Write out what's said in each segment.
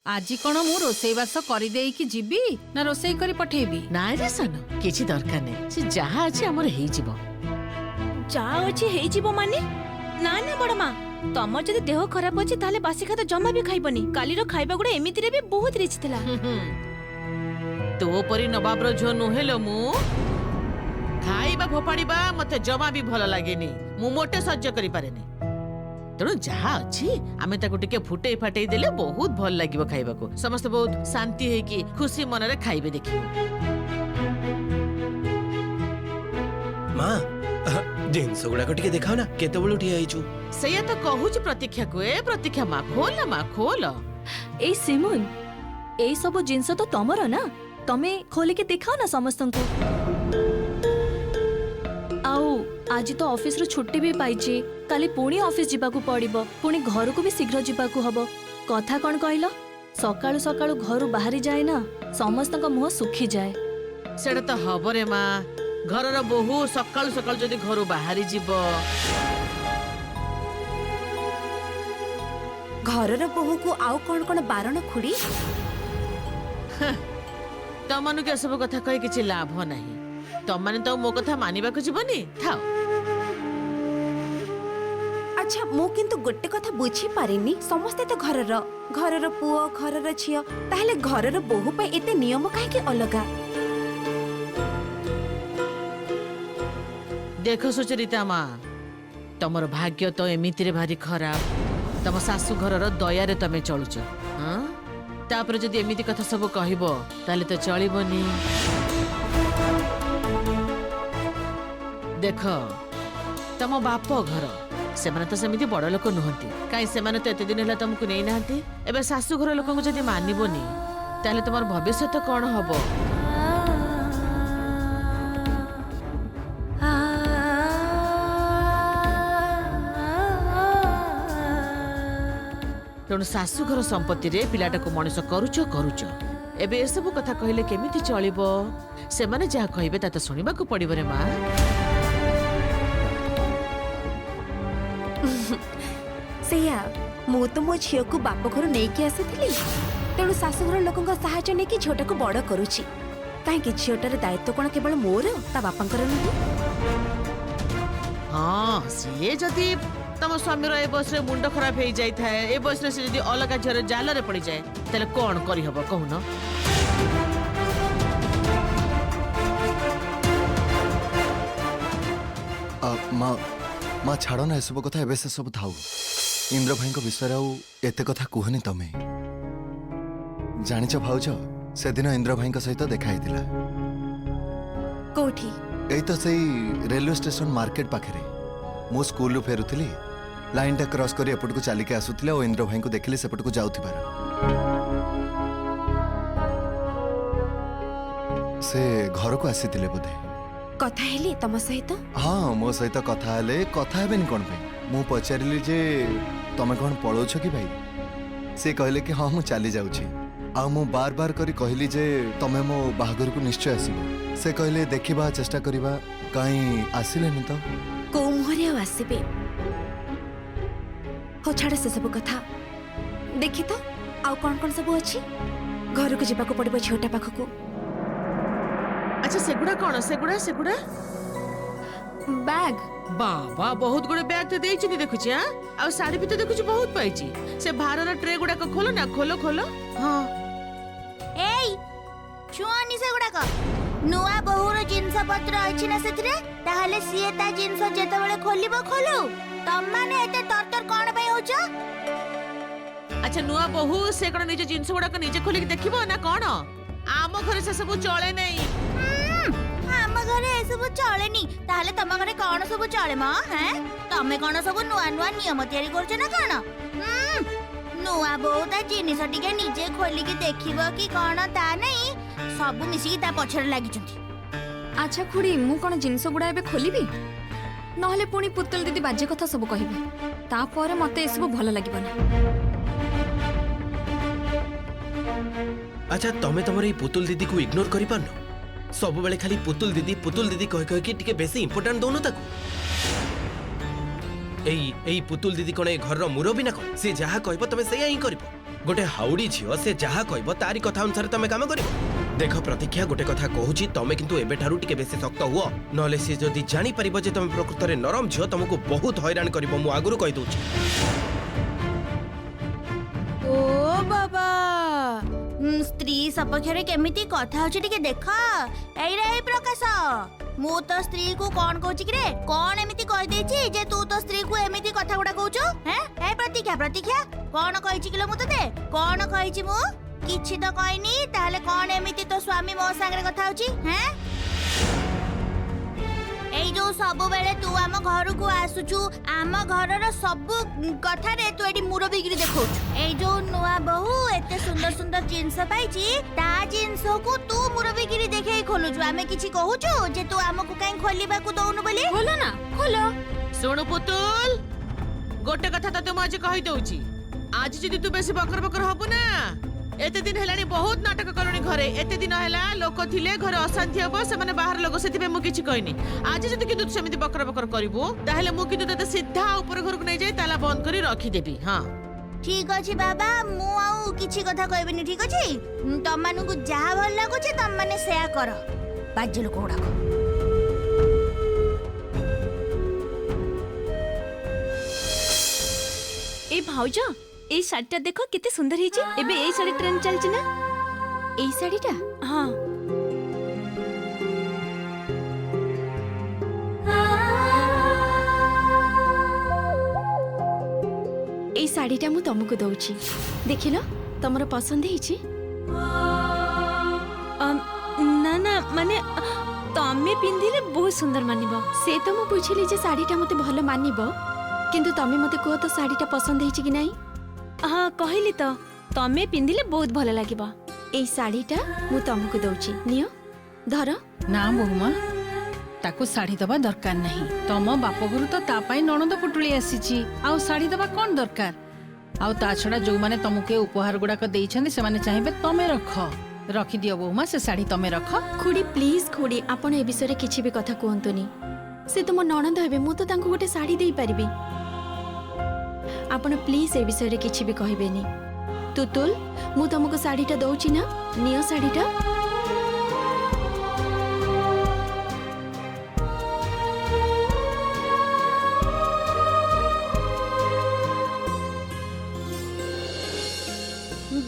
आज कौन मु रोसईवास करदेकी जीवी ना रोसई करी पठेबी ना रे सन किछि दरकार नै से जहा अछि हमर हेई जीवो जा अछि हेई जीवो माने ना ना बड़ मां तमर जदि देह खराब अछि ताले बासी खाता जम्मा भी खाइबनी काली रो खाइबा गुडे एमिति रे भी बहुत रिच थिला तो परी नवाब रो झो नुहेलो मु खाइबा फोपाड़ीबा मते जमा भी भल लागेनी मु मोटे सह्य करि पारेनी तेणु जहा अच्छी आमे ताको टिके फुटे फाटे देले बहुत भल लागिवो खाइबाको समस्त बहुत शांति है कि खुशी मन रे खाइबे देखिबो मां जिनस गुड़ाक टिके देखाओ ना केते बळु ठिया आइछु सैया तो कहूची प्रतीक्षा को ए प्रतीक्षा मां खोल ए सिमोन ए सब जिंस तो तमर ना तमे खोले के देखाओ ना समस्त को आउ आज तो ऑफिस रो छुट्टी भी पाइची काली पुणी ऑफिस जीवा को पड़िबो पुणी घर को भी शीघ्र जीवा को हबो कथा कोन कहलो सकाळु सकाळु घर बाहरी जाए ना समस्त का मुंह सुखी जाए सेटा तो हबो रे मां घर रो बहु सकाळु सकाळु जदी घर बाहरी जीवो घर रो बहु को आउ कोन कोन बारण खुडी तमनु के सब कथा कहि किछि लाभ नाही तमने तो मो कथा मानिबा को जीवनी थाओ अच्छा मु किंतु गोटे कथा बुझी पारिनी समस्ते तो घर रो पुओ घर रो छियो ताहले घर रो बहु पे एते नियम काहे के अलगा देखो सुचरिता मां तमर भाग्य तो एमिति रे भारी खराब तम सासु घर रो दया रे तमे चलुच हां तापर जदी एमिति कथा सब कहिबो ताले तो चलिबोनी देखो तम बाप घर से माने तो सेमिति बड़ लोक नुहंती काई से माने तो एते दिन हला तुमको नै नाहंती एबे सासु घर लोक को जदी मानिबोनी ताले तमर भविष्य तो कोन हबो तेणु सासु घर संपत्ति रे पिलाटा को मनुष्य करुच एबे ए सब कथा कहले केमिति चलिबो से माने जा कहिबे ता तो सुनिबा को पड़िबो रे मां सेया मु तो मो झियो को बाप घर नै के आसीथिली तेणु सासु घर लोकन सहायता नै कि झोटा को बड़ करूची काहे कि झियोटार दायित्व कोन केवल मोर ता बापांकर नहि हां से जदी तम स्वामी रे बस रे मुंड खराब हे जाई थाए ए बस रे से जदी अलगा झर जाल रे पड़ी जाए तले कोन करी हबो कहूनो माँ छाड़ ना सब कथा एबे से सब थाउ इंद्र भाई को विषय आउ एते कथा कहनी तमे जानिच भाउज से दिन इंद्र भाई को सहित देखा हितिला कोठी एई तो सही रेलवे स्टेशन मार्केट पाखरे मो स्कूल रु फेरुथिली लाइन टा क्रॉस करी एपट को चलिके आसुथिले और इंद्र भाई को देखिले सेपट को जाउथिबार से घर को आसीथिले बोधे कथा हेली तम सहित हाँ मो सहित कथा हेले कथा हेबेनी कोन पे मु पचारिली जे तमे कोन पळौछ कि भाई से कहले कि हाँ मु चली जाउछी आ मु बार बार करी कहली जे तमे मो बाहागर को निश्चय आसीबो से कहले देखिबा चेष्टा करिबा काई आसिलेनी तो को मुहरे आसीबे हो छाड़ से सब कथा देखि तो आउ कोन कोन सब अछि घर को जेबा को पड़िबो छोटा पाख को अच्छा सेगुड़ा कोन सेगुड़ा बैग बाबा बहुत गुडे बैग तो देइछि नी देखुछि हां आ साड़ी भी तो देखुछि बहुत पाइछि से भारर ट्रे गुडा को खोलो ना खोलो हां एई छुआनी से गुडा को नुआ बहुर जिंस पत्र अछि ना सेथरे ताहले सिए ता जिंस जेते बेले खोलिबो खोलु तम माने एते तरतर कोन पय होछ अच्छा नुआ बहु से कोन निजे जिंस गुडा को निजे खोली के देखिबो ना कोन आम घर से सब चले नहीं हम घरे ए सब चलेनी ताहले तम घरे कोन सब चले म हैं तमे कोन सब नुआ नुआ नियम तयारी करछ ना कोन नुआ बहुता जिनिस टिके निजे खोली के देखिबो कि कोन ता नहीं सब मिसी की ता पछर लागि छथि अच्छा खुड़ी मु कोन जिंस गुडा एबे खोलिबी नहले पुणी पुतल दीदी बाजे कथा सब कहिबे तापर मते ए सब भल लागिबो ना अच्छा तमे तमर ई पुतुल दीदी को इग्नोर करि पारनो सब बेले खाली पुतुल दीदी कह कह के टिके बेसी इंपोर्टेंट दोनो ताको ଏଇ ପୁତୁଲ ଦିଦି କଣ ଏ ଘରର ମୁରବି ନା କଣ? ସେ ଯାହା କହିବ ତମେ ସେଇଆ ହିଁ କରିବ। ଗୋଟେ ହାଉଡି ଝିଅ ସେ ଯାହା କହିବ ତାରି କଥା ଅନୁସାରେ ତମେ କାମ କରିବ। ଦେଖ ପ୍ରତୀକ୍ଷା, ଗୋଟେ କଥା କହୁଛି, ତମେ କିନ୍ତୁ ଏବେଠାରୁ ଟିକେ ବେଶୀ ଶକ୍ତ ହୁଅ, ନହେଲେ ସେ ଯଦି ଜାଣିପାରିବ ଯେ ତମେ ପ୍ରକୃତରେ ନରମ ଝିଅ ତମକୁ ବହୁତ ହଇରାଣ କରିବ। ମୁଁ ଆଗରୁ କହିଦଉଛି। ଓ ବାବା, ସ୍ତ୍ରୀ ସପକ୍ଷରେ କେମିତି କଥା ହଉଛି ଟିକେ ଦେଖ। ଏଇରେ ଏଇ ପ୍ରକାଶ, ମୁଁ ତ ସ୍ତ୍ରୀ କୁ କଣ କହୁଛି କି ରେ? କଣ ଏମିତି କହିଦେଇଛି ଯେ ତୁ ତ ସ୍ତ୍ରୀ କୁ ଏମିତି କଥା ଗୁଡା କହୁଛୁ? ହେଁ, ଏ ପ୍ରତୀକ୍ଷା ପ୍ରତୀକ୍ଷା, କଣ କହିଛି କିଲୋ ମୁଁ ତତେ? କଣ କହିଛି ମୁଁ? କିଛି ତ କହିନି, ତାହେଲେ କଣ ଏମିତି ତୋ ସ୍ୱାମୀ ମୋ ସାଙ୍ଗରେ କଥା ହଉଛି? ହେଁ, ଏଇ ଯୋଉ ସବୁବେଳେ ତୁ ଆମ ଘରକୁ ଆସୁଛୁ, ଆମ ଘରର ସବୁ କଥାରେ ତୁ ଏଠି ମୁରବିଗିରି ଦେଖଉଛୁ। ଏଇ ଯୋଉ ନୂଆ ବୋହୁ ଏତେ ସୁନ୍ଦର ସୁନ୍ଦର ଜିନିଷ ପାଇଛି, ତା ଜିନିଷକୁ ତୁ ମୁରବିଗିରି ଦେଖେଇ ଖୋଲୁଛୁ। ଆମେ କିଛି କହୁଛୁ ଯେ ତୁ ଆମକୁ କାଇଁ ଖୋଲିବାକୁ ଦଉନୁ ବୋଲି? ଖୋଲ ନା, ଖୋଲ। ଶୁଣୁ ପୁତୁଲ, ଗୋଟେ କଥା ତତେ ମୁଁ ଆଜି କହିଦଉଛି, ଆଜି ଯଦି ତୁ ବେଶୀ ବକର ବକର ହବୁ ନା, ଏତେ ଦିନ ହେଲାଣି ବହୁତ ନାଟକ କଲୁଣି ଘରେ। ଏତେ ଦିନ ହେଲା ଲୋକ ଥିଲେ, ଘରେ ଅଶାନ୍ତି ହବ, ସେମାନେ ବାହାର ଲୋକ, ସେଥିପାଇଁ ମୁଁ କିଛି କହିନି। ଆଜି ଯଦି କିନ୍ତୁ ସେମିତି ବକର ବକର କରିବୁ, ତାହେଲେ ମୁଁ କିନ୍ତୁ ତତେ ସିଧା ଉପର ଘରକୁ ନେଇଯାଇ ତାଲା ବନ୍ଦ କରି ରଖିଦେବି। ହଁ, ଠିକ ଅଛି ବାବା, ମୁଁ ଆଉ କିଛି କଥା କହିବିନି। ଠିକ ଅଛି, ତମମାନଙ୍କୁ ଯାହା ଭଲ ଲାଗୁଛି ତମମାନେ ସେୟା କର। ବାଜ୍ୟ ଲୋକ ଗୁଡାକ। ଏ ଭାଉଜ, এই শাড়িটা দেখো কেতে সুন্দর হয়েছে। এবে এই শাড়ি ট্রেন্ড চলছে না? এই শাড়িটা? হ্যাঁ। এই শাড়িটা মু তমকু দউছি, দেখিল তোমার পছন্দ হয়েছি? না না, মানে তুমি পিন্ধিলে বহুত সুন্দর মানিব। সে তো মু বুঝিলি যে শাড়িটা মতে ভালো মানিব, কিন্তু তুমি মতে কুহ তো শাড়িটা পছন্দ হয়েছি কি নাই? হ্যাঁ, কহিলি তো, তুমি পিন্ধিলে বহুত ভালো লাগিব। এই শাড়িটা মু তমকু দউছি, নিও ধর। ନା ବୋହୁମା, ତାକୁ ଶାଢୀ ଦବା ଦରକାର ନାହିଁ। ତମ ବାପଘରୁ ତ ତା ପାଇଁ ନଣନ୍ଦ ପୁଟୁଳି ଆସିଛି, ଆଉ ଶାଢୀ ଦବା କଣ ଦରକାର? ଆଉ ତା ଛଡା ଯୋଉମାନେ ତମକୁ ଏ ଉପହାର ଗୁଡାକ ଦେଇଛନ୍ତି ସେମାନେ ଚାହିଁବେ ତମେ ରଖିଦିଅ ବୋହୁମା, ସେ ଶାଢୀ ତମେ ରଖ। খুড়ি প্লিজ খুড়ি, আপন এ বিষয়ে কিছু বি কথা কুহতুনি। সে তো মো ননন্দ হেবে, মু তো তাঙ্কু গোটে শাড়ি দেই পারিবি। আপন প্লিজ এ বিষয়ে কিছু বি কহিবেনি। তুতুল, মু তমকু শাড়িটা দউছি না, নিও শাড়িটা।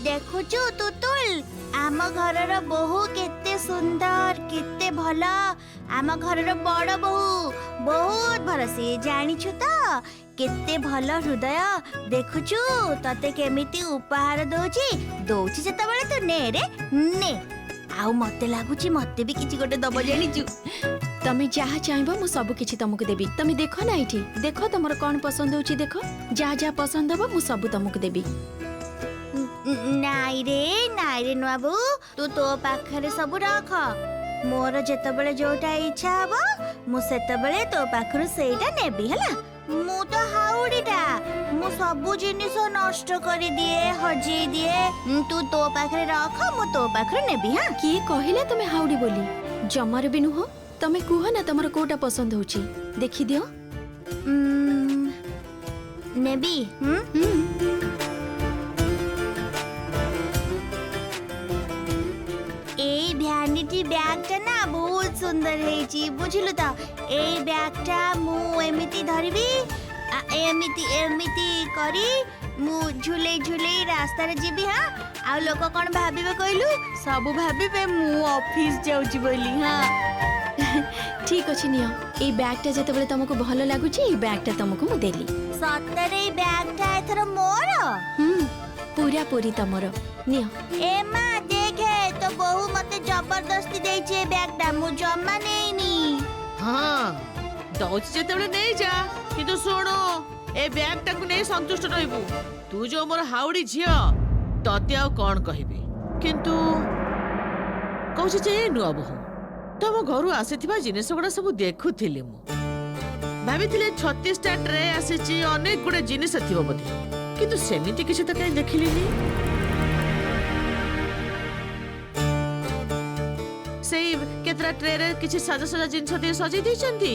ଦେଖୁଛୁ ତୁତୁଲ, ଆମ ଘରର ବୋହୁ କେତେ ସୁନ୍ଦର, କେତେ ଭଲ। ଆମ ଘରର ବଡ ବୋହୁ ବହୁତ ଭଲ। ସେ ଜାଣିଛୁ ତ କେତେ ଭଲ ହୃଦୟ। ଦେଖୁଛୁ ତତେ କେମିତି ଉପହାର ଦଉଛି ଯେତେବେଳେ ତୁ ନେ ରେ ନେ। ଆଉ ମତେ ଲାଗୁଛି ମତେ ବି କିଛି ଗୋଟେ ଦବ, ଜାଣିଛୁ? তুমি যাহা চাইব মু সবু কিছু তমকু দেবি। তুমি দেখো না এটি, দেখো তোমার কোন পছন্দ হচ্ছে, দেখো যা যা পছন্দ হব মু সবু তমকু দেবি। ନାଇଁ ରେ ନୂଆ ବୋହୁ, ତୁ ତୋ ପାଖରେ ସବୁ ରଖ। ମୋର ଯେତେବେଳେ ଯୋଉଟା ଇଚ୍ଛା ହବ ମୁଁ ସେତେବେଳେ ତୋ ପାଖରୁ ସେଇଟା ନେବି, ହେଲା? ମୁଁ ତ ହାଉଡିଟା, ମୁଁ ସବୁ ଜିନିଷ ନଷ୍ଟ କରିଦିଏ, ହଜେଇ ଦିଏ। ତୁ ତୋ ପାଖରେ ରଖ, ମୁଁ ତୋ ପାଖରୁ ନେବି। ହଁ, କିଏ କହିଲା তুমি হাউড়ি বলি? জমার বি নুহ। তুমি কুহ না তোমার কোটা পছন্দ হচ্ছে, দেখি দিও। ନେବି। এই ভ্যানিটি ব্যাগটা না বহুত সুন্দর হয়েছি, বুঝিলু তো? এই ব্যাগটা মু এমিতি ধরিবি, এমিতি এমিতি করি মু ঝুলেই ঝুলেই রাস্তারে ଯିବି। হ্যাঁ, ଆଉ ଲୋକ କଣ ଭାବିବେ କହିଲୁ? ସବୁ ଭାବିବେ ମୁଁ ଅଫିସ ଯାଉଛି ବୋଲି। হ্যাঁ, ঠিক আছে নিও। এই ব্যাগটা যেতবেলে তোমাকে ভালো লাগুছে, এই ব্যাগটা তোমাকে মু দেলি। ସତରେ এই ব্যাগটা এথর মোর? পুরা পুরি তোমার, নিও। এ মা দেখে তো বহু মতে জবরদস্তি ଦେଇଛି এই ব্যাগটা, ମୁଁ ଜମା ନେଇନି। ହଁ, ଦଉଛି ଯେତେବେଳେ ନେଇଯା, କିନ୍ତୁ ଶୁଣୁ, ଏ ବ୍ୟାଗଟାକୁ ନେଇ ସନ୍ତୁଷ୍ଟ ରହିବୁ। ତୁ ଯୋଉ ମୋର ହାଉଡି ଝିଅ, ତତେ ଆଉ କଣ କହିବି। କିନ୍ତୁ କହୁଛି ଯେ ନୂଆ ବୋହୁ, ତମ ଘରୁ ଆସିଥିବା ଜିନିଷ ଗୁଡା ସବୁ ଦେଖୁଥିଲି ମୁଁ। ଭାବିଥିଲି 36ଟା ଟ୍ରେ ଆସିଛି, ଅନେକ ଗୁଡେ ଜିନିଷ ଥିବ ବୋଧେ, କିନ୍ତୁ ସେମିତି କିଛି ତ କାହିଁ ଦେଖିଲିନି। ସେଇ କେତେଟା ଟ୍ରେରେ କିଛି ସାଜସଜା ଜିନିଷ ଦେଇ ସଜେଇ ଦେଇଛନ୍ତି,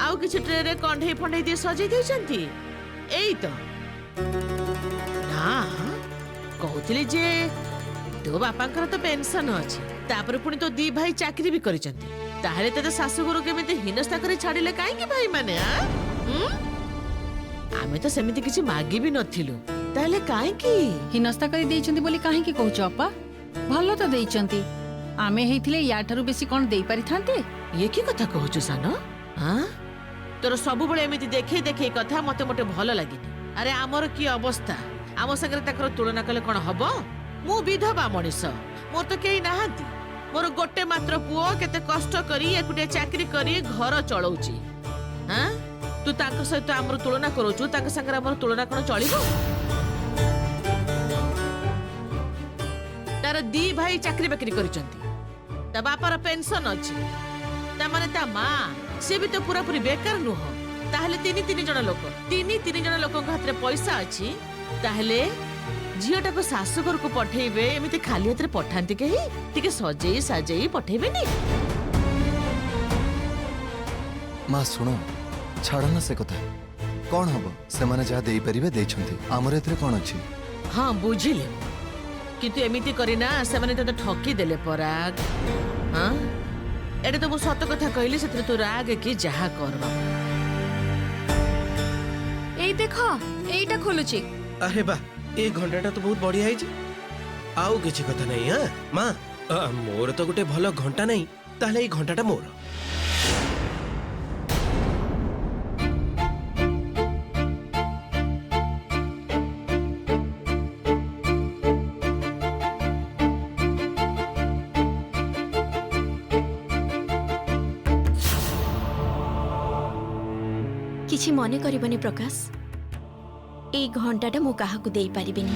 ଆଉ କିଛି ଟ୍ରେରେ କଣ୍ଢେଇ ଫଣ୍ଡେଇ দিয়ে ସଜେଇ ଦେଇଛନ୍ତି ଏଇ ତ ନା କହୁଥିଲି ଯେ ତୋ ବାପାଙ୍କର ତ ପେନସନ ଅଛି ତାପରେ ପୁଣି ତୋ ଦି ଭାଇ ଚାକିରି ବି କରିଛନ୍ତି ତାହେଲେ ତତେ ଶାଶୁଘରୁ କେମିତି ହୀନସ୍ତା କରି ଛାଡ଼ିଲେ କାହିଁକି ଭାଇ ମାନେ ଆମେ ତ ସେମିତି କିଛି ମାଗି ବି ନଥିଲୁ ତାହେଲେ କାହିଁକି ହୀନସ୍ତା କରି ଦେଇଛନ୍ତି ବୋଲି କାହିଁକି କହୁଛ ଅପା ଭଲ ତ ଦେଇଛନ୍ତି ଆମେ ହେଇଥିଲେ ୟାଠାରୁ ବେଶୀ କଣ ଦେଇ ପାରିଥାନ୍ତେ ଇଏ କି କଥା କହୁଛୁ ସାନ ତୋର ସବୁବେଳେ ଏମିତି ଦେଖେଇ ଦେଖେଇ କଥା ମତେ ମୋଟେ ଭଲ ଲାଗେନି ଆରେ ଆମର କି ଅବସ୍ଥା ଆମ ସାଙ୍ଗରେ ତାଙ୍କର ତୁଳନା କଲେ କଣ ହବ ମୁଁ ବିଧବା ମଣିଷ ମୋର ତ କେହି ନାହାନ୍ତି ମୋର ଗୋଟେ ମାତ୍ର ପୁଅ କେତେ କଷ୍ଟ କରି ଏକୁଟିଆ ଚାକିରି କରି ଘର ଚଳଉଛି ତୁ ତାଙ୍କ ସହିତ ଆମର ତୁଳନା କରୁଛୁ ତାଙ୍କ ସାଙ୍ଗରେ ଆମର ତୁଳନା କଣ ଚଳିବ ତାର ଦି ଭାଇ ଚାକିରି ବାକିରି କରିଛନ୍ତି ତା ବାପାର ପେନସନ ଅଛି ତାମାନେ ତା ମା ସେ ବି ତ ପୁରାପୁରି ବେକାର ନୁହଁ ତାହେଲେ ତିନି ଜଣ ଲୋକଙ୍କ ହାତରେ ପଇସା ଅଛି ତାହେଲେ ଝିଅଟାକୁ ଶାଶୁଘରକୁ ପଠେଇବେ ଏମିତି ଖାଲି ହାତରେ ପଠାନ୍ତି କେହି ଟିକେ ସଜେଇ ସାଜେଇ ପଠେଇବେନି ମା ଶୁଣ ଛାଡ଼ ନା ସେ କଥା କଣ ହବ ସେମାନେ ଯାହା ଦେଇପାରିବେ ଦେଇଛନ୍ତି ଆମର ଏଥିରେ କଣ ଅଛି ହଁ ବୁଝିଲି କିନ୍ତୁ ଏମିତି କରିନା ସେମାନେ ତତେ ଠକି ଦେଲେ ପରାଗ ଏଟା ତ ମୁଁ ସତ କଥା କହିଲି ସେଥିରେ ତୁ ରାଗ କି ଯାହା କର ଏଇ ଦେଖ ଏଇଟା ଖୋଲୁଛି ଆରେ ବା ଏ ଘଣ୍ଟାଟା ତ ବହୁତ ବଢିଆ ହେଇଛି ଆଉ କିଛି କଥା ନାହିଁ ମା ମୋର ତ ଗୋଟେ ଭଲ ଘଣ୍ଟା ନାହିଁ ତାହେଲେ ଏଇ ଘଣ୍ଟାଟା ମୋର କିଛି ମନେ କରିବନି ପ୍ରକାଶ এই ঘণ্টাটা ମୁଁ କାହାକୁ ଦେଇପାରିବିନି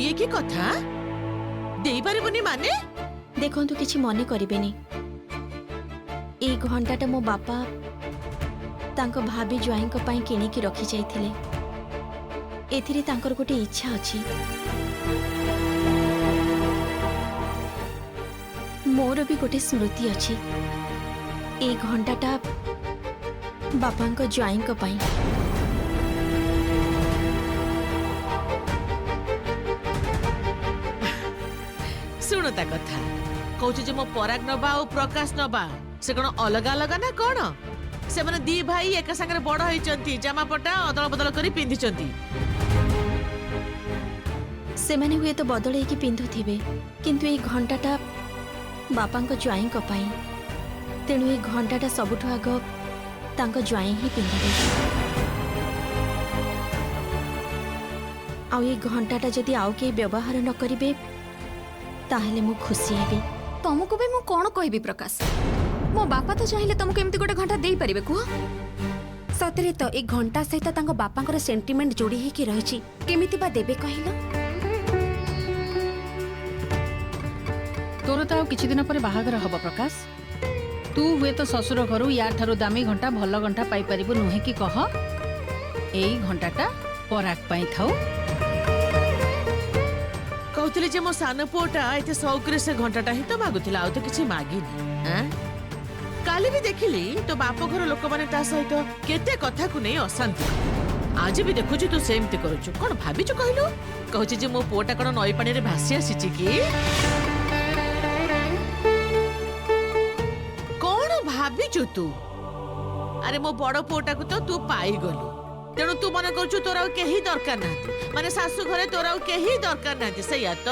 ଇଏ କି କଥା ଦେଇପାରିବୁନି ମାନେ ଦେଖନ୍ତୁ କିଛି ମନେ କରିବେନି এই ଘଣ୍ଟାଟା ମୋ ବାପା ତାଙ୍କ ଭାବି ଜ୍ୱାଇଁଙ୍କ ପାଇଁ କିଣିକି ରଖିଯାଇଥିଲେ ଏଥିରେ ତାଙ୍କର ଗୋଟେ ଇଚ୍ଛା ଅଛି ମୋର ବି ଗୋଟେ ସ୍ମୃତି ଅଛି এই ঘণ্টাটা বাপাଙ୍କ ଜ୍ୱାଇଁଙ୍କ ପାଇଁ ଶୁଣ ତା କଥା କହୁଛୁ ଯେ ମୋ ପରାଗ ନବା ଆଉ ପ୍ରକାଶ ନବା ସେ କଣ ଅଲଗା ଅଲଗା ନା କଣ ସେମାନେ ଦି ଭାଇ ଏକା ସାଙ୍ଗରେ ବଡ ହେଇଛନ୍ତି ଜାମାପଟା ଅଦଳ ବଦଳ କରି ପିନ୍ଧିଛନ୍ତି ସେମାନେ ହୁଏତ ବଦଳେଇକି ପିନ୍ଧୁଥିବେ କିନ୍ତୁ এই ଘଣ୍ଟାଟା ବାପାଙ୍କ ଜ୍ୱାଇଁଙ୍କ ପାଇଁ ତେଣୁ এই ଘଣ୍ଟାଟା ସବୁଠୁ ଆଗ ତାଙ୍କ ଜ୍ୱାଇଁ ହିଁ ପିନ୍ଧିବେ ଆଉ এই ଘଣ୍ଟାଟା ଯଦି ଆଉ କେହି ବ୍ୟବହାର ନ କରିବେ ତାହେଲେ ମୁଁ ଖୁସି ହେବି ତମକୁ ବି ମୁଁ କଣ କହିବି ପ୍ରକାଶ ମୋ ବାପା ତ ଚାହିଁଲେ ତମକୁ ଏମିତି ଗୋଟେ ଘଣ୍ଟା ଦେଇପାରିବେ କୁହ ସତରେ ତ ଏ ଘଣ୍ଟା ସହିତ ତାଙ୍କ ବାପାଙ୍କର ସେଣ୍ଟିମେଣ୍ଟ ଯୋଡ଼ି ହେଇକି ରହିଛି କେମିତି ବା ଦେବେ କହିଲ ତୋର ତ ଆଉ କିଛି ଦିନ ପରେ ବାହାଘର ହବ ପ୍ରକାଶ ତୁ ହୁଏତ ଶ୍ୱଶୁର ଘରୁ ୟାଠାରୁ ଦାମୀ ଘଣ୍ଟା ଭଲ ଘଣ୍ଟା ପାଇପାରିବୁ ନୁହେଁ କି କହ ଏଇ ଘଣ୍ଟାଟା ପରାଗ ପାଇଁ ଥାଉ କହୁଥିଲି ଯେ ମୋ ସାନ ପୁଅଟା ଏତେ ସଉକରେ ସେ ଘଣ୍ଟାଟା ହିଁ ତ ମାଗୁଥିଲା ଆଉ ତ କିଛି ମାଗିନି କାଲି ବି ଦେଖିଲି ତୋ ବାପ ଘର ଲୋକମାନେ ତା ସହିତ କେତେ କଥାକୁ ନେଇ ଅଶାନ୍ତି ଆଜି ବି ଦେଖୁଛୁ ତୁ ସେମିତି କରୁଛୁ କଣ ଭାବିଛୁ କହିଲୁ କହୁଛି ଯେ ମୋ ପୁଅଟା କଣ ନଈ ପାଣିରେ ଭାସି ଆସିଛି କି ଭାବିଛୁ ତୁ ଆରେ ମୋ ବଡ ପୁଅଟାକୁ ତ ତୁ ପାଇଗଲୁ ତେଣୁ ତୁ ମନେ କରୁଛୁ ତୋର ଆଉ କେହି ଦରକାର ନାହାନ୍ତି ମାନେ ଶାଶୁ ଘରେ ତୋର ଆଉ କେହି ଦରକାର ନାହାନ୍ତି ସେଇଆ ତ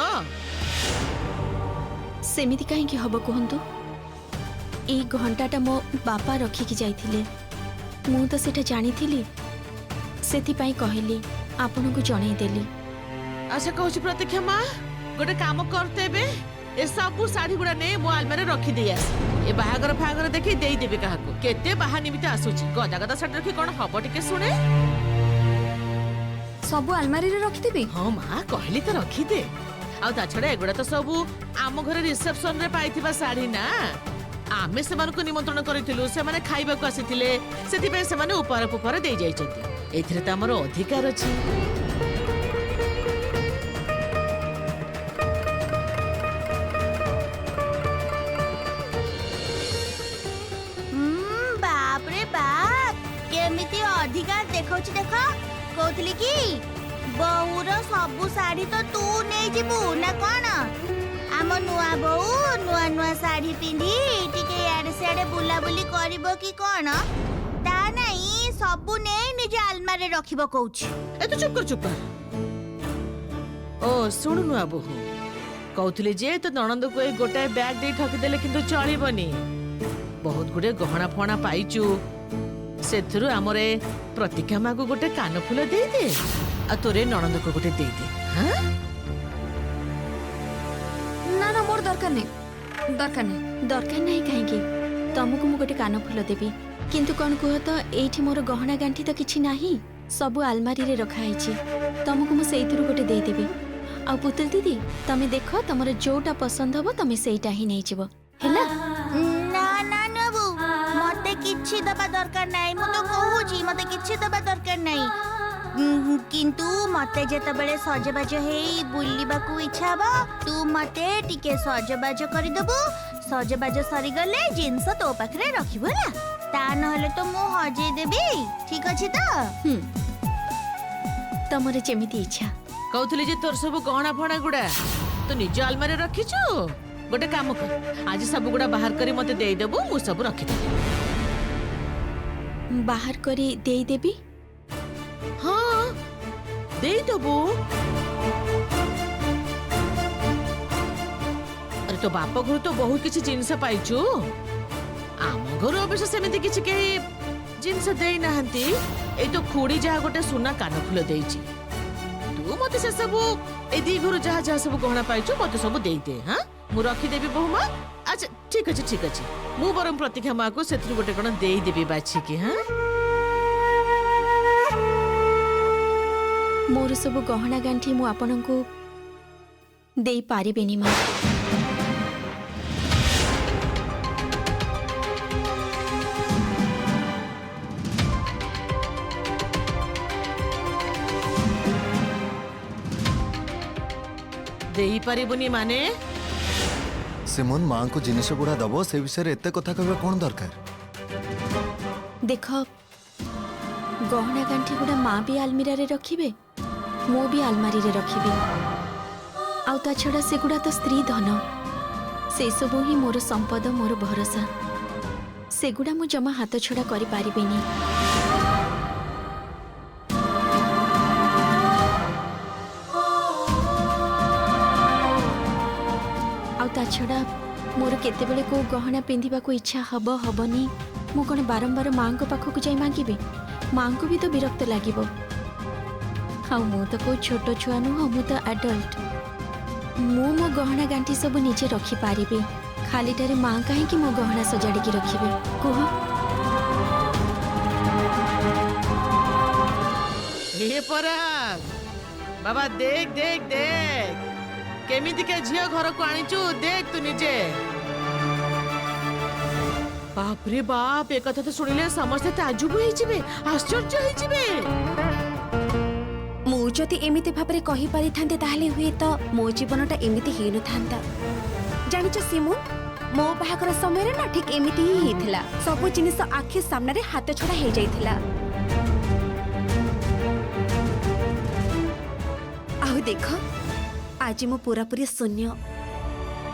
ସେମିତି କାହିଁକି ହବ କୁହନ୍ତୁ এই ଘଣ୍ଟାଟା ମୋ ବାପା ରଖିକି ଯାଇଥିଲେ ମୁଁ ତ ସେଟା ଜାଣିଥିଲି ସେଥିପାଇଁ କହିଲି ଆପଣଙ୍କୁ ଜଣେଇଦେଲି ଆଚ୍ଛା କହୁଛି ପ୍ରତୀକ୍ଷା ମା ଗୋଟେ କାମ କରିତେବେ ଏ ସବୁ ଶାଢୀ ଗୁଡା ନେ ମୋ ଆଲମାରେ ରଖିଦେଇ ଆସ ଏ ବାହାଘର ଫାହାଘର ଦେଖି ଦେଇଦେବି କାହାକୁ କେତେ ବାହା ନିମିତ୍ତ ଆସୁଛି ଗଦା ଗଦା ଶାଢୀ ରଖି କଣ ହବ ଟିକେ ଶୁଣେ ସବୁ ଆଲମାରୀରେ ରଖିଦେବି ହଁ ମା କହିଲି ତ ରଖିଦେ ଆଉ ତା ଛଡା ଏଗୁଡା ତ ସବୁ ଆମ ଘରେ ରିସେପସନ ରେ ପାଇଥିବା ଶାଢୀ ନା ଆମେ ସେମାନଙ୍କୁ ନିମନ୍ତ୍ରଣ କରିଥିଲୁ ସେମାନେ ଖାଇବାକୁ ଆସିଥିଲେ ସେଥିପାଇଁ ସେମାନେ ଉପହାର ଫୁପହାର ଦେଇ ଯାଇଛନ୍ତି ଏଥିରେ ତ ଆମର ଅଧିକାର ଅଛି କହୁଛି ଦେଖ କହୁଥିଲି କି ବୋଉର ସବୁ ଶାଢୀ ତ ତୁ ନେଇଯିବୁ ନା କଣ? ଆମ ନୂଆ ବୋଉ ନୂଆ ନୂଆ ଶାଢୀ ପିନ୍ଧି ଟିକେ ଇଆଡେ ସିଆଡେ ବୁଲାବୁଲି କରିବ କି କଣ? ତା ନାଇଁ ସବୁ ନେଇ ନିଜ ଆଲମାରିରେ ରଖିବ କହୁଛି। ଏ ତୁ ଚୁପ କର। ଓ ଶୁଣୁ ନୂଆ ବୋହୂ, କହୁଥିଲି ଯେ ତୋ ନଣନ୍ଦକୁ ଏଇ ଗୋଟାଏ ବ୍ୟାଗ ଦେଇ ଠକିଦେଲେ କିନ୍ତୁ ଚଳିବନି। ବହୁତ ଗୁଡେ ଗହଣା ଫହଣା ପାଇଛୁ, ସେଥିରୁ ଆମର ଏ ପ୍ରତିକ୍ଷା ମାକୁ ଗୋଟେ କାନଫୁଲ ଦେଇଦେ, ଆଉ ତୋରେ ନଣନ୍ଦକୁ ଗୋଟେ ଦେଇଦେ। ହାଁ? ନା ନା ମୋର ଦରକାର ନାହିଁ, ଦରକାର ନାହିଁ। ଦରକାର ନାହିଁ କାହିଁକି? ତମକୁ ମୁଁ ଗୋଟେ କାନଫୁଲ ଦେବି, କିନ୍ତୁ କଣ କୁହ ତ, ଏଇଠି ମୋର ଗହଣା ଗାଣ୍ଠି ତ କିଛି ନାହିଁ, ସବୁ ଆଲମାରିରେ ରଖା ହେଇଛି। ତମକୁ ମୁଁ ସେଇଥିରୁ ଗୋଟେ ଦେଇଦେବି। ଆଉ ପୁତୁଲ ଦିଦି, ତମେ ଦେଖ ତମର ଯୋଉଟା ପସନ୍ଦ ହବ ତମେ ସେଇଟା ହିଁ ନେଇଯିବ, ହେଲା? ନା ନା ନବୁ, ମତେ କିଛି ଦବା ଦରକାର ନାହିଁ। ମୁଁ ତ କହୁଛି ମତେ କିଛି ଦବା ଦରକାର ନାହିଁ। କିନ୍ତୁ ମତେ ଯେତେବେଳେ ସଜବାଜ ହେଇ ବୁଲିବାକୁ ଇଚ୍ଛା ହବ ତୁ ମତେ ଟିକେ ସଜବାଜ କରିଦବୁ। ସଜବାଜ ସରିଗଲେ ଜିନିଷ ତୋ ପାଖରେ ରଖିବୁ ହେଲା। ତା ନହେଲେ ତ ମୁଁ ହଜେଇ ଦେବି। ଠିକ ଅଛି ତ? ତମର ଯେମିତି ଇଚ୍ଛା। କହୁଥିଲି ଯେ ତୋର ସବୁ ଗହଣା ଫହଣା ଗୁଡା ତୁ ନିଜ ଆଲମାରିରେ ରଖିଛୁ। ଗୋଟେ କାମ କର, ଆଜି ସବୁ ଗୁଡା ବାହାର କରି ମତେ ଦେଇଦେବୁ, ମୁଁ ସବୁ ରଖିଦେବି। ବାହାର କରି ଦେଇଦେବି? ହଁ ଦେଇଦେବୁ। ଆରେ ତୋ ବାପ ଘରୁ ତ ବହୁତ କିଛି ଜିନିଷ ପାଇଛୁ। ଆମ ଘରୁ ଅବଶ୍ୟ ସେମିତି କିଛି କେହି ଜିନିଷ ଦେଇନାହାନ୍ତି। ଏଇ ତ ଖୁଡି ଯାହା ଗୋଟେ ସୁନା କାନଫୁଲ ଦେଇଛି। ତୁ ମତେ ସେ ସବୁ ଏଇ ଦି ଘରୁ ଯାହା ଯାହା ସବୁ ଗହଣା ପାଇଛୁ ମତେ ସବୁ ଦେଇଦେ। ହଁ ମୁଁ ରଖିଦେବି ବୋହୂମା। ଆଚ୍ଛା ଠିକ ଅଛି ଠିକ ଅଛି, ମୁଁ ବରଂ ପ୍ରତିକ୍ଷା ମାକୁ ସେଥିରୁ ଗୋଟେ କଣ ଦେଇଦେବି ବାଛିକି। ହଁ ମୋର ସବୁ ଗହଣା ଗାଣ୍ଠି ମୁଁ ଆପଣଙ୍କୁ ଦେଇପାରିବିନି ମା। ଦେଇପାରିବୁନି ମାନେ? ସିମୋନ ମାଙ୍କୁ ଜିନିଷ ଗୁଡା ଦବ, ସେ ବିଷୟରେ ଏତେ କଥା କହିବା କଣ ଦରକାର? ଦେଖ, ଗହଣା ଗାଣ୍ଠି ଗୁଡା ମା ବି ଆଲମିରାରେ ରଖିବେ, ମୁଁ ବି ଆଲମାରିରେ ରଖିବି। ଆଉ ତା ଛଡା ସେଗୁଡା ତ ସ୍ତ୍ରୀ ଧନ, ସେସବୁ ହିଁ ମୋର ସମ୍ପଦ, ମୋର ଭରସା। ସେଗୁଡା ମୁଁ ଜମା ହାତ ଛଡା କରିପାରିବିନି। ଆଉ ତା ଛଡା ମୋର କେତେବେଳେ କୋଉ ଗହଣା ପିନ୍ଧିବାକୁ ଇଚ୍ଛା ହବ ହବନି, ମୁଁ କଣ ବାରମ୍ବାର ମାଙ୍କ ପାଖକୁ ଯାଇ ମାଗିବି? ମାଙ୍କୁ ବି ତ ବିରକ୍ତ ଲାଗିବ। ଆଉ ମୁଁ ତ କୋଉ ଛୋଟ ଛୁଆ ନୁହଁ, ମୁଁ ତ ଆଡଲ୍ଟ। ମୁଁ ମୋ ଗହଣା ଗାଣ୍ଠି ସବୁ ନିଜେ ରଖିପାରିବି, ଖାଲିଟାରେ ମା କାହିଁକି ମୋ ଗହଣା ସଜାଡ଼ିକି ରଖିବେ କୁହ? ହେ ପରାଗ ବାବା, ଦେख देख देख କେମିତିକା ଝିଅ ଘରକୁ ଆଣିଛୁ, ଦେख ତୁ ନିଜେ। ବାପରେ ବାପ, ଏ କଥା ତ ଶୁଣିଲେ ସମସ୍ତେ ତାଜୁବ ହେଇଯିବେ, ଆଶ୍ଚର୍ଯ୍ୟ ହେଇଯିବେ। ମୁଁ ଯଦି ଏମିତି ଭାବରେ କହିପାରିଥାନ୍ତି ତାହେଲେ ହୁଏତ ମୋ ଜୀବନଟା ଏମିତି ହେଇନଥାନ୍ତା। ଜାଣିଛ ସିମୋନ, ମୋ ବାହାଘର ସମୟରେ ନା ଠିକ ଏମିତି ହିଁ ହେଇଥିଲା। ସବୁ ଜିନିଷ ଆଖି ସାମ୍ନାରେ ହାତ ଛଡା ହେଇଯାଇଥିଲା। ଆଉ ଦେଖ, ଆଜି ମୁଁ ପୁରାପୁରି ଶୂନ୍ୟ।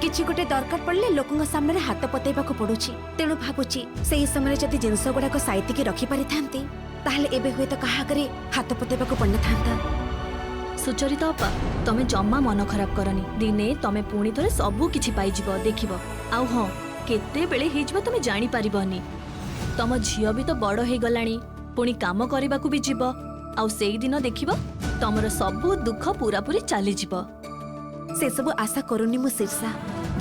କିଛି ଗୋଟେ ଦରକାର ପଡ଼ିଲେ ଲୋକଙ୍କ ସାମ୍ନାରେ ହାତ ପତେଇବାକୁ ପଡୁଛି। ତେଣୁ ଭାବୁଛି ସେଇ ସମୟରେ ଯଦି ଜିନିଷ ଗୁଡାକ ସାଇତିକି ରଖିପାରିଥାନ୍ତି ତାହେଲେ ଏବେ ହୁଏତ କାହା ଆଗରେ ହାତ ପତେଇବାକୁ ପଡିନଥାନ୍ତା। ସୁଚରିତା ଅପା, ତମେ ଜମା ମନ ଖରାପ କରନି। ଦିନେ ତମେ ପୁଣି ଥରେ ସବୁ କିଛି ପାଇଯିବ, ଦେଖିବ। ଆଉ ହଁ, କେତେବେଳେ ହେଇଯିବ ତମେ ଜାଣିପାରିବନି। ତମ ଝିଅ ବି ତ ବଡ ହେଇଗଲାଣି, ପୁଣି କାମ କରିବାକୁ ବି ଯିବ। ଆଉ ସେଇଦିନ ଦେଖିବ ତମର ସବୁ ଦୁଃଖ ପୁରାପୁରି ଚାଲିଯିବ। ସେସବୁ ଆଶା କରୁନି ମୁଁ ଶୀର୍ଷା।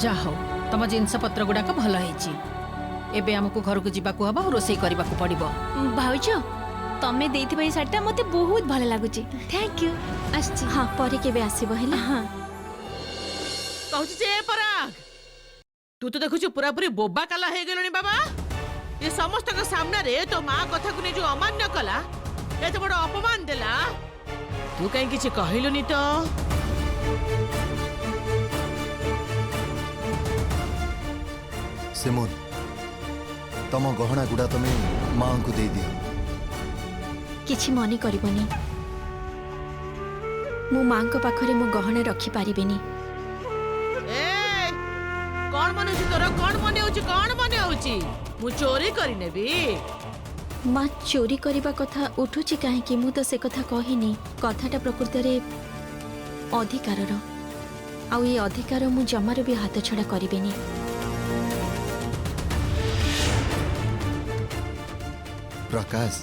ଯା ହଉ, ତମ ଜିନିଷ ପତ୍ର ଗୁଡାକ ଭଲ ହେଇଛି। ଏବେ ଆମକୁ ଘରକୁ ଯିବାକୁ ହବ, ଆଉ ରୋଷେଇ କରିବାକୁ ପଡିବ। ଭାଉଜ, ତମେ ଦେଇଥିବା ଏଇ ଶାଢୀଟା ମତେ ବହୁତ ଭଲ ଲାଗୁଛି। Thank you. ଆସିଛି। ହଁ, ପରେ କେବେ ଆସିବ ହେଲା? ହଁ। କହୁଛି ଯେ ପରାଗ, ତୁ ତ ଦେଖୁଛୁ ପୁରାପୁରି ବୋବା କାଲା ହେଇଗଲଣି ବାବା। ଏ ସମସ୍ତଙ୍କ ସାମ୍ନାରେ ତୋ ମା କଥାକୁ ନେଇ ଯୋଉ ଅମାନ୍ୟ କଲା, ଏତେ ବଡ ଅପମାନ ଦେଲା, ତୁ କାହିଁ କିଛି କହିଲୁନି ତ? ସିମୋନ, ତମ ଗହଣା ଗୁଡା ତମେ ମାଙ୍କୁ ଦେଇଦିଅ। କିଛି ମନେ କରିବନି। ମୋ ମାଙ୍କ ପାଖରେ ମୋ ଗହଣା ରଖିପାରିବିନି। ଏ କଣ ମନେ ହଉଛି ତୋର? କଣ ମନେ ହଉଛି? କଣ ମନେ ହଉଛି? ମୁଁ ଚୋରି କରିନେବି? ମା ଚୋରି କରିବା କଥା ଉଠୁଛି କାହିଁକି? ମୁଁ ତ ସେ କଥା କହିନି। କଥାଟା ପ୍ରକୃତରେ ଅଧିକାରର, ଆଉ ଏ ଅଧିକାର ମୁଁ ଜମାରୁ ବି ହାତଛଡ଼ା କରିବିନି। प्रकाश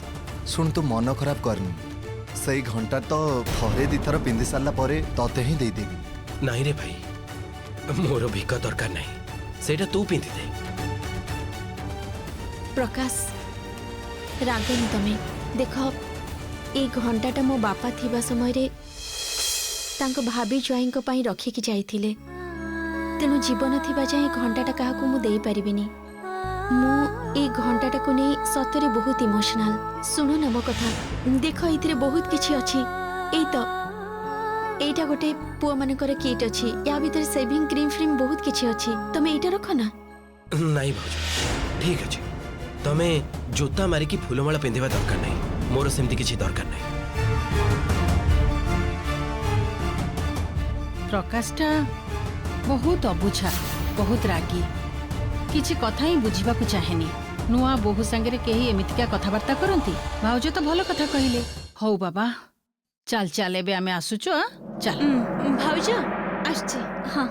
सुन तू मन खराब करनी सही घंटा तो थरे दिथर पिंधि सारा परे तते ही दे देबी। नहीं रे भाई मोर भिक दरकार नहीं, सेटा तू पिंधि दे। प्रकाश रागनी तमे देख, ए घंटाटा मो बापा थिबा समय रे तांको भाभी ज्वाईंको पई रखिकी जाइथिले। तेणु जीवन थिबा जाए घंटाटा काहाकू मु देई परिबिनी। मु ए घंटाटा को नहीं सतरे बहुत इमोशनल। सुनो ना मो कथा, देख इथिरे बहुत किछि अछि। एई तो एटा गोटे पुआ मानकर किट अछि, या भीतर सेविंग क्रीम फ्रीम बहुत किछि अछि। तमे एटा रख ना। नहीं भाउज ठीक अछि, तमे जोता मारी की फूलमाला पिंधिबा दरकार नहीं, मोर सेमती किछि दरकार नहीं। प्रकाशटा बहुत अबुझा, बहुत रागी, किछि कथा ही बुझिबाकू चाहेनी। नुआ बोहू संगे केही एमितिका कथबार्ता करंती। भाउज तो भल कथा कहिले। हौ बाबा चल चल एबे आमे आसुचो। चल भाउज आछी। हां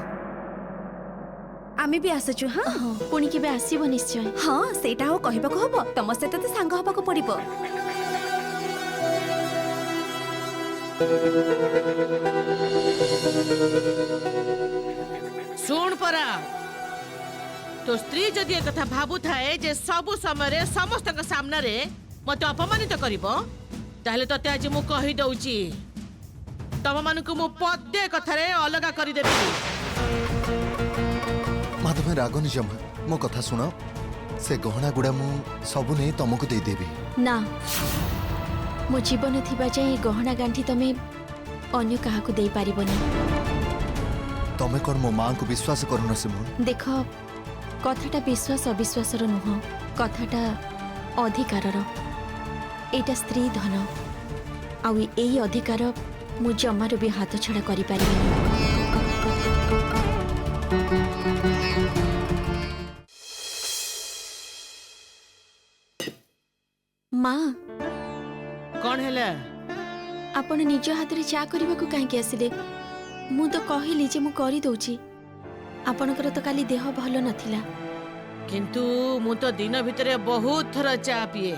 आमे भी आसुछु। हाँ पुणी केबे आसीबो निश्चय। हाँ सेटा हो कहबाको हबो, तम सहित तो सांग हबाको पड़िबो। शुण परा, तो स्त्री जदि एक कथा भाबु थाए जे सबु समय समस्त सामने रे मते अपमानित करिवो, ताहले तते आज मु कहि दउची तम मानकु मु पदे कथारे अलगा करि देबी। माँ तुम रागनी जमा, मो कथा सुन। से गहना गुड़ा मु सबु नहीं तुमको दे देबी। ना मो जीवन थिबा जाए गहना गांठी तमे अन्य काहाकू दे पारिबनी। तमे कौन मो माँ को विश्वास करुन सिमोन? देख कथाटा विश्वास अविश्वासर नुह, कथाटा अधिकारर। एटा स्त्री धन, आउ एई अधिकार मु जमारू भी हाथ छड़ा करि पारिबिनी। माँ कोन हैला? आपण निज हाथ रे चा करबा को काहे के आसिले? मु तो कहिली जे मु करि दउची। आपणकर तो काली देह भल नथिला। किंतु मु तो दिन भितरे बहुत थर चा पिए।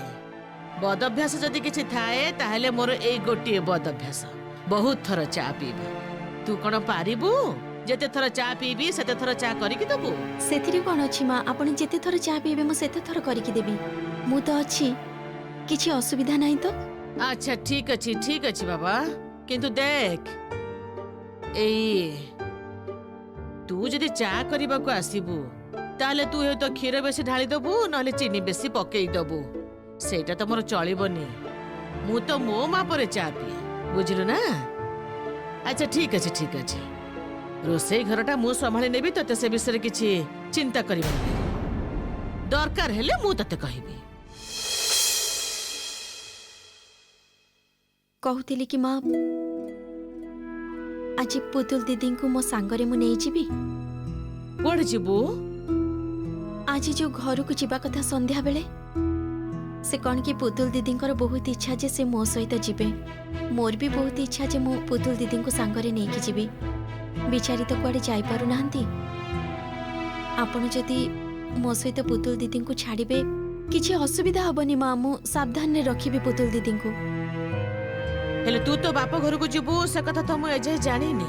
बद अभ्यास जदि किछि थाए ताहले मोर एई गोटिए बद अभ्यास, बहुत थर चा पीबा। तू कोन पारिबु? जेते थर चा पीबी सेते थर चा करि कि दबु। सेथिरे कोन अछि माँ? आपण जेते थर चा पीबे मु सेते थर करि कि देबी। मु तो अछि, किछि असुविधा नाही तो। अच्छा ठीक अछि बाबा, किंतु देख एई तू जदि चा करबा को आसीबू ताले तू हे तो क्षीर बेसी ढाली दबु, नहले चीनी बेसी पकेई दबु। सेटा तो मोर चलिबनी। मु तो मो मा परे चा पिए, बुझिलु ना? अच्छा ठीक अछि। रोसई घरटा मु संभाली नेबी, तते से विषय किछि चिंता करिबा नहीं। दरकार हेले मु तते कहिबी। कहूतिली कि माँ आज पुतुल दीदी को मो सांगरे मु नहीं जीबी। कोड जीबू? आज जो घर को जीवा कथा संध्या बेले से कौन कि पुतुल दीदी बहुत इच्छा जे से मो सहित जीवे। मोर भी बहुत इच्छा जे मु पुतुल दीदी को सांगरे नहीं कि जीवी। बिचारी तो कुआडे जाई पारु नाहंती। आपण जदि मो सहित पुतुल दीदी को छाड़िबे किछि असुविधा हबनी माँ। मु सावधान ने रखिबी पुतुल दीदी को। हेले तू तो बाप घर को जीबू से कथा तो मु एजे जानिनी।